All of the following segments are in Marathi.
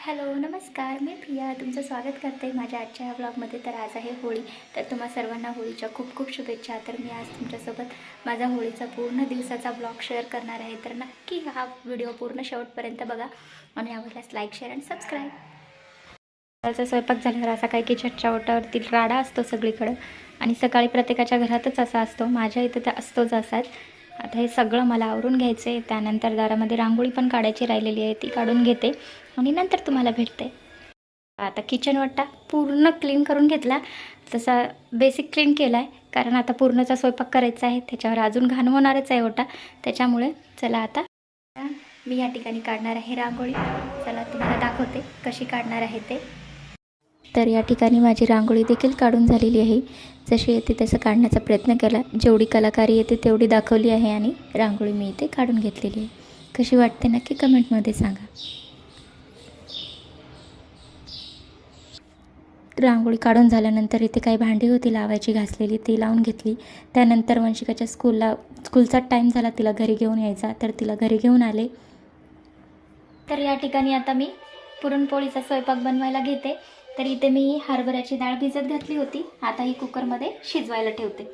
हॅलो नमस्कार, मी प्रिया तुमचं स्वागत करते माझ्या आजच्या ह्या ब्लॉगमध्ये. तर आज आहे होळी, तर तुम्हा सर्वांना होळीच्या खूप खूप शुभेच्छा. तर मी आज तुमच्यासोबत माझा होळीचा पूर्ण दिवसाचा ब्लॉग शेअर करणार आहे. तर नक्की हा व्हिडिओ पूर्ण शेवटपर्यंत बघा आणि आवडल्यास लाईक शेअर आणि सबस्क्राईब. सकाळचा स्वयंपाक झाल्यावर असा काही किचनच्या ओटावरती राडा असतो सगळीकडं आणि सकाळी प्रत्येकाच्या घरातच असा असतो, माझ्या इथं तर असतोच असाच. आता हे सगळं मला आवरून घ्यायचं आहे. त्यानंतर दारामध्ये रांगोळी पण काढायची राहिलेली आहे, ती काढून घेते आणि नंतर तुम्हाला भेटते. आता किचन वाटा पूर्ण क्लीन करून घेतला, तसा बेसिक क्लीन केला आहे कारण आता पूर्णचा स्वयंपाक करायचा आहे, त्याच्यावर अजून घाण होणारच आहे ओटा. त्याच्यामुळे चला आता मी या ठिकाणी काढणार आहे रांगोळी. चला तुम्हाला दाखवते कशी काढणार आहे ते. तर या ठिकाणी माझी रांगोळी देखील काढून झालेली आहे. जशी येते तसं काढण्याचा प्रयत्न केला, जेवढी कलाकारी येते तेवढी दाखवली आहे आणि रांगोळी मी इथे काढून घेतलेली आहे. कशी वाटते नक्की कमेंटमध्ये सांगा. रांगोळी काढून झाल्यानंतर इथे काही भांडी होती लावायची घासलेली, ती लावून घेतली. त्यानंतर वंशिकाच्या स्कूलचा टाईम झाला, तिला घरी घेऊन यायचा, तर तिला घरी घेऊन आले. तर या ठिकाणी आता मी पुरणपोळीचा स्वयंपाक बनवायला घेते. तर इथे मी हरभऱ्याची डाळ भिजत घातली होती, आता ही कुकरमध्ये शिजवायला ठेवते.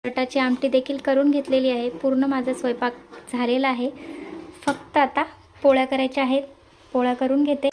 बटाट्याची आमटी देखील करून घेतलेली आहे. पूर्ण माझा स्वयंपाक झालेला आहे, फक्त आता पोळ्या करायच्या आहेत. पोळ्या करून घेते.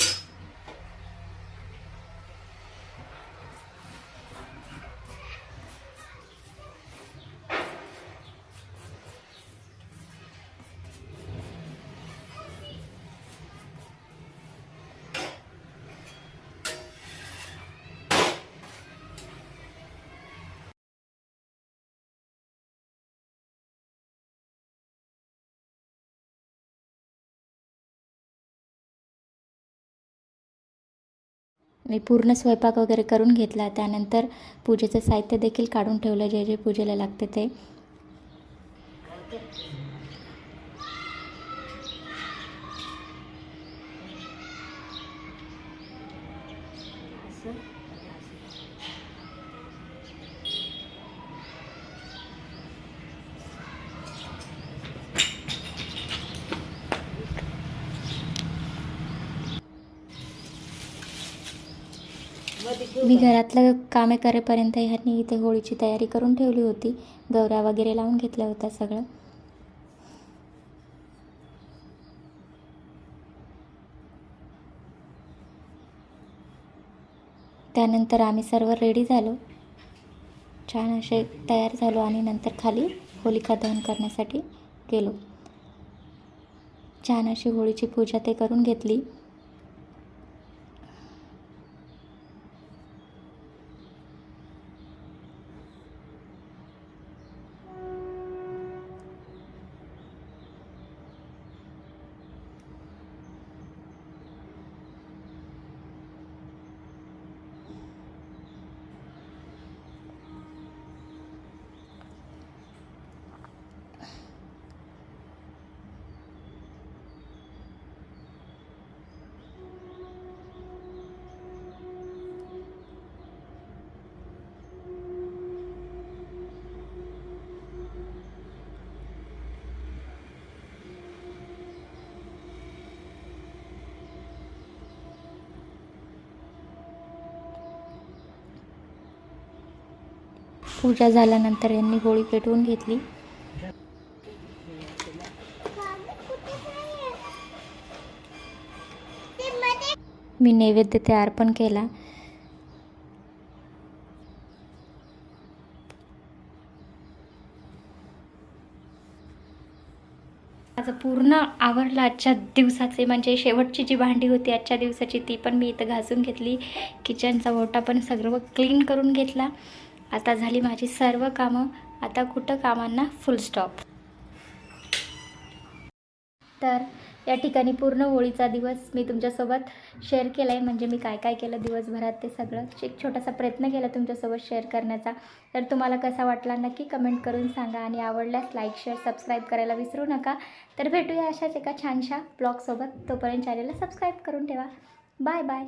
मी पूर्ण स्वयंपाक वगैरे करून घेतला. त्यानंतर पूजेचं साहित्य देखील काढून ठेवलं, जे जे पूजेला लागते ते. मी घरातलं कामे करेपर्यंत ह्यांनी इथे होळीची तयारी करून ठेवली होती. गौऱ्या वगैरे लावून घेतल्या होत्या सगळं. त्यानंतर आम्ही सर्व रेडी झालो, छान असे तयार झालो आणि नंतर खाली होलिका दहन करण्यासाठी गेलो. छान अशी होळीची पूजा ते करून घेतली. पूजा झाल्यानंतर यांनी होळी पेटवून घेतली. मी नैवेद्य तयार पण केला. माझं पूर्ण आवरलं आजच्या दिवसाचे, म्हणजे शेवटची जी भांडी होती आजच्या दिवसाची ती पण मी इथं घासून घेतली. किचनचा ओटा पण सर्व क्लीन करून घेतला. आता झाली माझी सर्व कामं. आता कुठं कामांना फुल स्टॉप. तर या ठिकाणी पूर्ण होळीचा दिवस मी तुमच्यासोबत शेअर केला आहे, म्हणजे मी काय काय केलं दिवसभरात ते सगळं एक छोटासा प्रयत्न केला तुमच्यासोबत शेअर करण्याचा. तर तुम्हाला कसा वाटला नक्की कमेंट करून सांगा आणि आवडल्यास लाईक शेअर सबस्क्राईब करायला विसरू नका. तर भेटूया अशाच एका छानशा ब्लॉगसोबत. तोपर्यंत चॅनलला सबस्क्राईब करून ठेवा. Bye bye.